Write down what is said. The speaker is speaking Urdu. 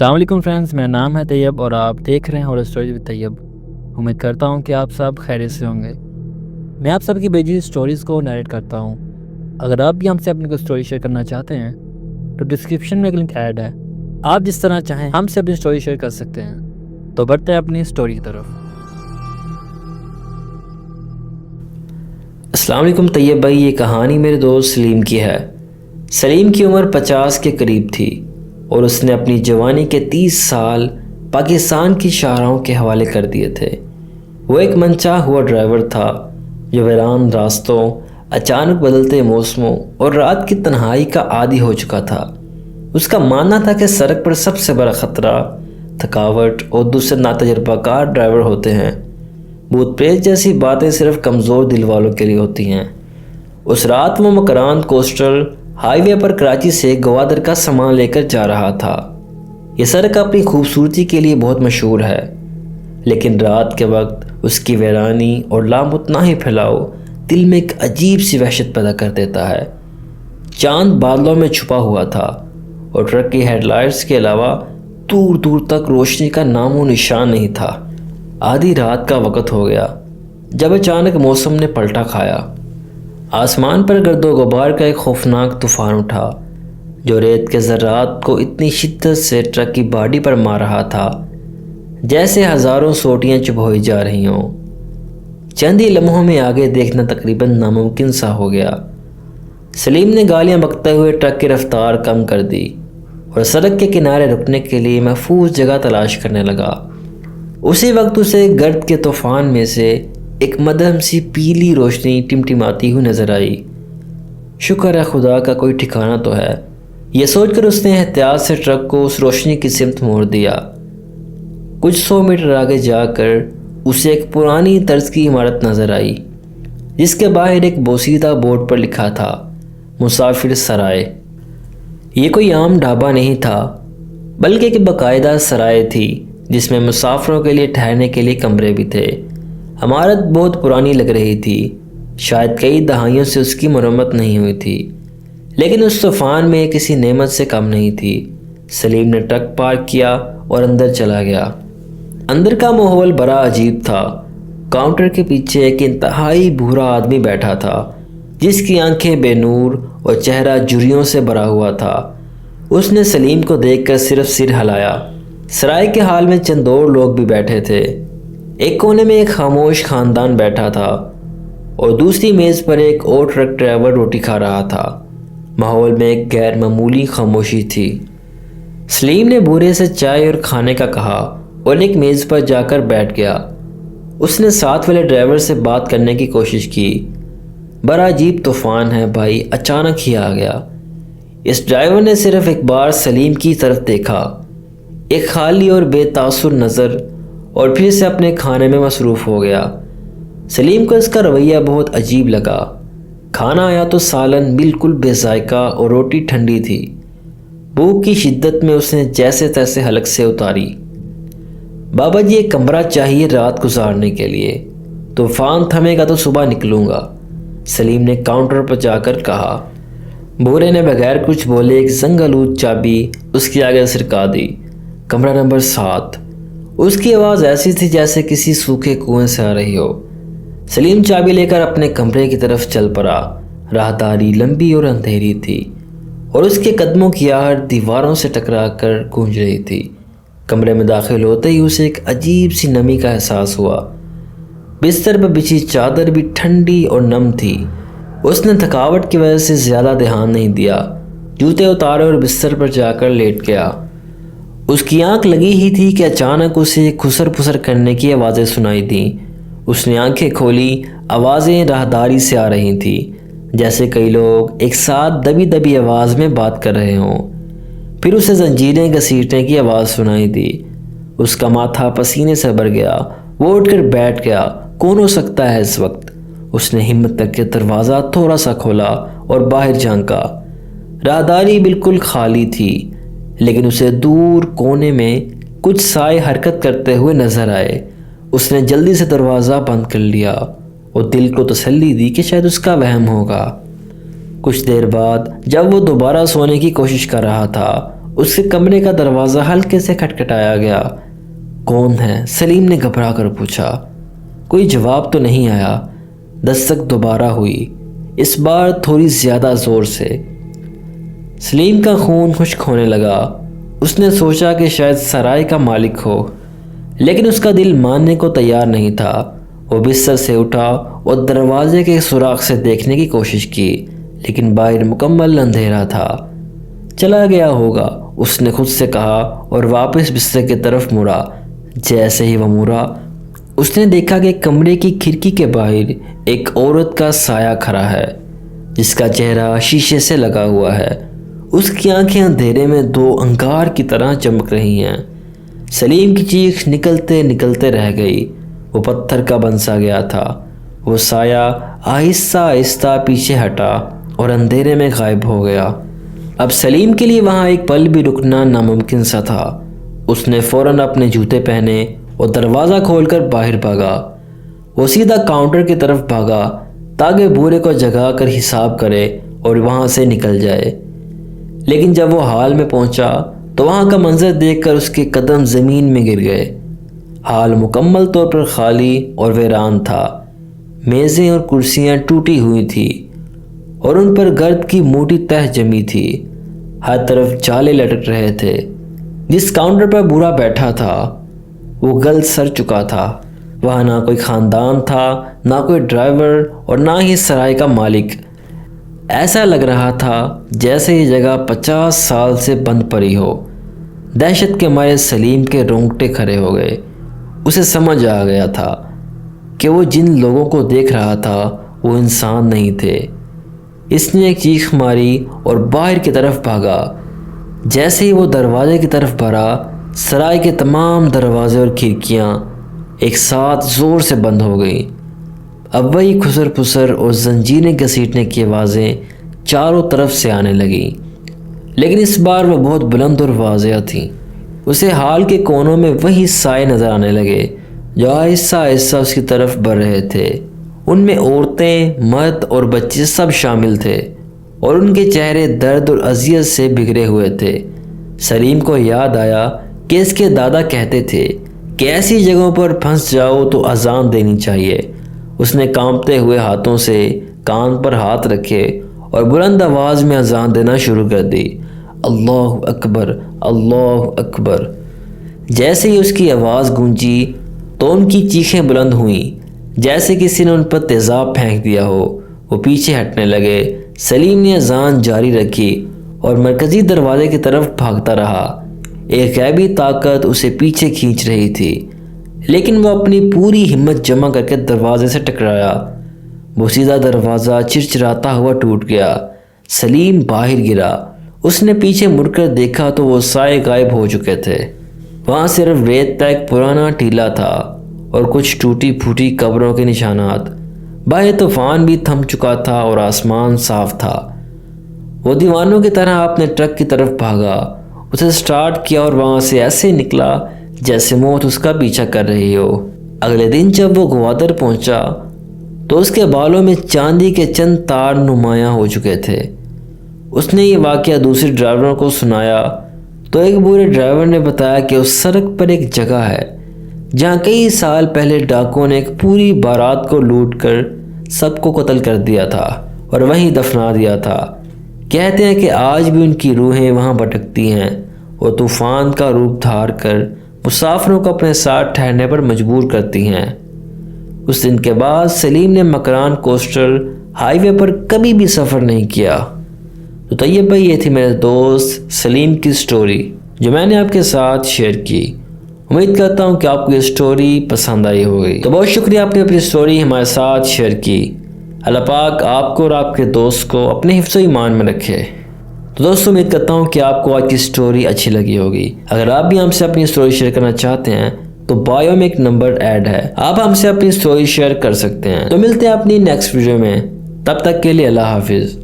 السلام علیکم فرینڈز، میرا نام ہے طیب اور آپ دیکھ رہے ہیں ہارر اسٹوریز ود طیب۔ امید کرتا ہوں کہ آپ سب خیریت سے ہوں گے۔ میں آپ سب کی بھیجی اسٹوریز کو نیریٹ کرتا ہوں۔ اگر آپ بھی ہم سے اپنی کوئی اسٹوری شیئر کرنا چاہتے ہیں تو ڈسکرپشن میں ایک لنک ایڈ ہے، آپ جس طرح چاہیں ہم سے اپنی اسٹوری شیئر کر سکتے ہیں۔ تو بڑھتے ہیں اپنی اسٹوری کی طرف۔ السلام علیکم طیب بھائی، یہ کہانی میرے دوست سلیم کی ہے۔ سلیم کی عمر 50 کے قریب تھی اور اس نے اپنی جوانی کے 30 سال پاکستان کی شاہراہوں کے حوالے کر دیے تھے۔ وہ ایک منچاہ ہوا ڈرائیور تھا جو ویران راستوں، اچانک بدلتے موسموں اور رات کی تنہائی کا عادی ہو چکا تھا۔ اس کا ماننا تھا کہ سڑک پر سب سے بڑا خطرہ تھکاوٹ اور دوسرے ناتجربہ کار ڈرائیور ہوتے ہیں۔ بھوت پریت جیسی باتیں صرف کمزور دل والوں کے لیے ہوتی ہیں۔ اس رات وہ مکران کوسٹل ہائی وے پر کراچی سے گوادر کا سامان لے کر جا رہا تھا۔ یہ سڑک اپنی خوبصورتی کے لیے بہت مشہور ہے، لیکن رات کے وقت اس کی ویرانی اور لامتناہی پھیلاؤ دل میں ایک عجیب سی وحشت پیدا کر دیتا ہے۔ چاند بادلوں میں چھپا ہوا تھا اور ٹرک کی ہیڈ لائٹس کے علاوہ دور دور تک روشنی کا نام و نشان نہیں تھا۔ آدھی رات کا وقت ہو گیا جب اچانک موسم نے پلٹا کھایا۔ آسمان پر گرد و غبار کا ایک خوفناک طوفان اٹھا جو ریت کے ذرات کو اتنی شدت سے ٹرک کی باڈی پر مار رہا تھا جیسے ہزاروں سوٹیاں چبھوئی جا رہی ہوں۔ چند ہی لمحوں میں آگے دیکھنا تقریباً ناممکن سا ہو گیا۔ سلیم نے گالیاں بکتے ہوئے ٹرک کی رفتار کم کر دی اور سڑک کے کنارے رکنے کے لیے محفوظ جگہ تلاش کرنے لگا۔ اسی وقت اسے گرد کے طوفان میں سے ایک مدھم سی پیلی روشنی ٹمٹماتی ہوئی نظر آئی۔ شکر ہے خدا کا کوئی ٹھکانہ تو ہے، یہ سوچ کر اس نے احتیاط سے ٹرک کو اس روشنی کی سمت موڑ دیا۔ کچھ 100 میٹر آگے جا کر اسے ایک پرانی طرز کی عمارت نظر آئی جس کے باہر ایک بوسیدہ بورڈ پر لکھا تھا مسافر سرائے۔ یہ کوئی عام ڈھابہ نہیں تھا بلکہ ایک باقاعدہ سرائے تھی جس میں مسافروں کے لیے ٹھہرنے کے لیے کمرے بھی تھے۔ عمارت بہت پرانی لگ رہی تھی، شاید کئی دہائیوں سے اس کی مرمت نہیں ہوئی تھی، لیکن اس طوفان میں کسی نعمت سے کم نہیں تھی۔ سلیم نے ٹرک پارک کیا اور اندر چلا گیا۔ اندر کا ماحول بڑا عجیب تھا۔ کاؤنٹر کے پیچھے ایک انتہائی بھورا آدمی بیٹھا تھا جس کی آنکھیں بے نور اور چہرہ جھریوں سے بھرا ہوا تھا۔ اس نے سلیم کو دیکھ کر صرف سر ہلایا۔ سرائے کے حال میں چند اور لوگ بھی بیٹھے تھے۔ ایک کونے میں ایک خاموش خاندان بیٹھا تھا اور دوسری میز پر ایک اور ٹرک ڈرائیور روٹی کھا رہا تھا۔ ماحول میں ایک غیر معمولی خاموشی تھی۔ سلیم نے بورے سے چائے اور کھانے کا کہا اور ایک میز پر جا کر بیٹھ گیا۔ اس نے ساتھ والے ڈرائیور سے بات کرنے کی کوشش کی۔ بڑا عجیب طوفان ہے بھائی، اچانک ہی آ گیا۔ اس ڈرائیور نے صرف ایک بار سلیم کی طرف دیکھا، ایک خالی اور بے تاثر نظر، اور پھر سے اپنے کھانے میں مصروف ہو گیا۔ سلیم کو اس کا رویہ بہت عجیب لگا۔ کھانا آیا تو سالن بالکل بے ذائقہ اور روٹی ٹھنڈی تھی۔ بھوک کی شدت میں اس نے جیسے تیسے حلق سے اتاری۔ بابا جی ایک کمرہ چاہیے رات گزارنے کے لیے، طوفان تھمے گا تو صبح نکلوں گا، سلیم نے کاؤنٹر پر جا کر کہا۔ بورے نے بغیر کچھ بولے ایک زنگ آلود چابی اس کے آگے سرکا دی۔ کمرہ نمبر 7۔ اس کی آواز ایسی تھی جیسے کسی سوکھے کنویں سے آ رہی ہو۔ سلیم چابی لے کر اپنے کمرے کی طرف چل پڑا۔ راہداری لمبی اور اندھیری تھی اور اس کے قدموں کی آہٹ دیواروں سے ٹکرا کر گونج رہی تھی۔ کمرے میں داخل ہوتے ہی اسے ایک عجیب سی نمی کا احساس ہوا۔ بستر پر بچھی چادر بھی ٹھنڈی اور نم تھی۔ اس نے تھکاوٹ کی وجہ سے زیادہ دھیان نہیں دیا، جوتے اتارے اور بستر پر جا کر لیٹ گیا۔ اس کی آنکھ لگی ہی تھی کہ اچانک اسے کھسر پھسر کرنے کی آوازیں سنائی دیں۔ اس نے آنکھیں کھولی، آوازیں راہداری سے آ رہی تھیں، جیسے کئی لوگ ایک ساتھ دبی دبی آواز میں بات کر رہے ہوں۔ پھر اسے زنجیریں گھسیٹنے کی آواز سنائی دی۔ اس کا ماتھا پسینے سے بھر گیا۔ وہ اٹھ کر بیٹھ گیا۔ کون ہو سکتا ہے اس وقت؟ اس نے ہمت کر کے دروازہ تھوڑا سا کھولا اور باہر جھانکا۔ راہداری بالکل خالی تھی، لیکن اسے دور کونے میں کچھ سائے حرکت کرتے ہوئے نظر آئے۔ اس نے جلدی سے دروازہ بند کر لیا اور دل کو تسلی دی کہ شاید اس کا وہم ہوگا۔ کچھ دیر بعد جب وہ دوبارہ سونے کی کوشش کر رہا تھا، اس کے کمرے کا دروازہ ہلکے سے کھٹکھٹایا گیا۔ کون ہے؟ سلیم نے گھبرا کر پوچھا۔ کوئی جواب تو نہیں آیا۔ دستک دوبارہ ہوئی، اس بار تھوڑی زیادہ زور سے۔ سلیم کا خون خشک ہونے لگا۔ اس نے سوچا کہ شاید سرائے کا مالک ہو، لیکن اس کا دل ماننے کو تیار نہیں تھا۔ وہ بستر سے اٹھا اور دروازے کے سوراخ سے دیکھنے کی کوشش کی، لیکن باہر مکمل اندھیرا تھا۔ چلا گیا ہوگا، اس نے خود سے کہا اور واپس بستر کی طرف مڑا۔ جیسے ہی وہ مڑا، اس نے دیکھا کہ کمرے کی کھڑکی کے باہر ایک عورت کا سایہ کھڑا ہے، جس کا چہرہ شیشے سے لگا ہوا ہے۔ اس کی آنکھیں اندھیرے میں دو انگار کی طرح چمک رہی ہیں۔ سلیم کی چیخ نکلتے نکلتے رہ گئی۔ وہ پتھر کا بن سا گیا تھا۔ وہ سایہ آہستہ آہستہ پیچھے ہٹا اور اندھیرے میں غائب ہو گیا۔ اب سلیم کے لیے وہاں ایک پل بھی رکنا ناممکن سا تھا۔ اس نے فوراً اپنے جوتے پہنے اور دروازہ کھول کر باہر بھاگا۔ وہ سیدھا کاؤنٹر کی طرف بھاگا تاکہ بورے کو جگا کر حساب کرے اور وہاں سے نکل جائے۔ لیکن جب وہ ہال میں پہنچا تو وہاں کا منظر دیکھ کر اس کے قدم زمین میں گر گئے۔ ہال مکمل طور پر خالی اور ویران تھا۔ میزیں اور کرسیاں ٹوٹی ہوئی تھیں اور ان پر گرد کی موٹی تہ جمی تھی۔ ہر طرف جالے لٹک رہے تھے۔ جس کاؤنٹر پر بوڑھا بیٹھا تھا وہ گل سر چکا تھا۔ وہاں نہ کوئی خاندان تھا، نہ کوئی ڈرائیور اور نہ ہی سرائے کا مالک۔ ایسا لگ رہا تھا جیسے یہ جگہ 50 سال سے بند پڑی ہو۔ دہشت کے مارے سلیم کے رونگٹے کھڑے ہو گئے۔ اسے سمجھ آ گیا تھا کہ وہ جن لوگوں کو دیکھ رہا تھا وہ انسان نہیں تھے۔ اس نے ایک چیخ ماری اور باہر کی طرف بھاگا۔ جیسے ہی وہ دروازے کی طرف بڑھا، سرائے کے تمام دروازے اور کھڑکیاں ایک ساتھ زور سے بند ہو گئیں۔ اب وہی خسر پسر اور زنجیریں گھسیٹنے کی آوازیں چاروں طرف سے آنے لگیں، لیکن اس بار وہ بہت بلند اور واضح تھیں۔ اسے ہال کے کونوں میں وہی سائے نظر آنے لگے جو آہستہ آہستہ اس کی طرف بڑھ رہے تھے۔ ان میں عورتیں، مرد اور بچے سب شامل تھے اور ان کے چہرے درد اور اذیت سے بگڑے ہوئے تھے۔ سلیم کو یاد آیا کہ اس کے دادا کہتے تھے کہ ایسی جگہوں پر پھنس جاؤ تو اذان دینی چاہیے۔ اس نے کانپتے ہوئے ہاتھوں سے کان پر ہاتھ رکھے اور بلند آواز میں اذان دینا شروع کر دی۔ اللہ اکبر، اللہ اکبر۔ جیسے ہی اس کی آواز گونجی تو ان کی چیخیں بلند ہوئیں، جیسے کسی نے ان پر تیزاب پھینک دیا ہو۔ وہ پیچھے ہٹنے لگے۔ سلیم نے اذان جاری رکھی اور مرکزی دروازے کی طرف بھاگتا رہا۔ ایک غیبی طاقت اسے پیچھے کھینچ رہی تھی، لیکن وہ اپنی پوری ہمت جمع کر کے دروازے سے ٹکرایا۔ وہ سیدھا دروازہ چرچراتا ہوا ٹوٹ گیا۔ سلیم باہر گرا۔ اس نے پیچھے مڑ کر دیکھا تو وہ سائے غائب ہو چکے تھے۔ وہاں صرف ریت کا ایک پرانا ٹیلا تھا اور کچھ ٹوٹی پھوٹی قبروں کے نشانات۔ باہر طوفان بھی تھم چکا تھا اور آسمان صاف تھا۔ وہ دیوانوں کی طرح اپنے ٹرک کی طرف بھاگا۔ اسے سٹارٹ کیا اور وہاں سے ایسے نکلا جیسے موت اس کا پیچھا کر رہی ہو۔ اگلے دن جب وہ گوادر پہنچا تو اس کے بالوں میں چاندی کے چند تار نمایاں ہو چکے تھے۔ اس نے یہ واقعہ دوسرے ڈرائیوروں کو سنایا تو ایک بوڑھے ڈرائیور نے بتایا کہ اس سڑک پر ایک جگہ ہے جہاں کئی سال پہلے ڈاکوؤں نے ایک پوری بارات کو لوٹ کر سب کو قتل کر دیا تھا اور وہیں دفنا دیا تھا۔ کہتے ہیں کہ آج بھی ان کی روحیں وہاں بھٹکتی ہیں اور طوفان کا روپ دھار کر مسافروں کو اپنے ساتھ ٹھہرنے پر مجبور کرتی ہیں۔ اس دن کے بعد سلیم نے مکران کوسٹل ہائی وے پر کبھی بھی سفر نہیں کیا۔ تو طیب بھائی، یہ تھی میرے دوست سلیم کی سٹوری جو میں نے آپ کے ساتھ شیئر کی۔ امید کرتا ہوں کہ آپ کو یہ سٹوری پسند آئی ہوگی۔ تو بہت شکریہ، آپ نے اپنی سٹوری ہمارے ساتھ شیئر کی۔ اللہ پاک آپ کو اور آپ کے دوست کو اپنے حفظ و ایمان میں رکھے۔ تو دوستوں، امید کرتا ہوں کہ آپ کو آج کی سٹوری اچھی لگی ہوگی۔ اگر آپ بھی ہم سے اپنی سٹوری شیئر کرنا چاہتے ہیں تو بایو میں ایک نمبر ایڈ ہے، آپ ہم سے اپنی سٹوری شیئر کر سکتے ہیں۔ تو ملتے ہیں اپنی نیکسٹ ویڈیو میں، تب تک کے لیے اللہ حافظ۔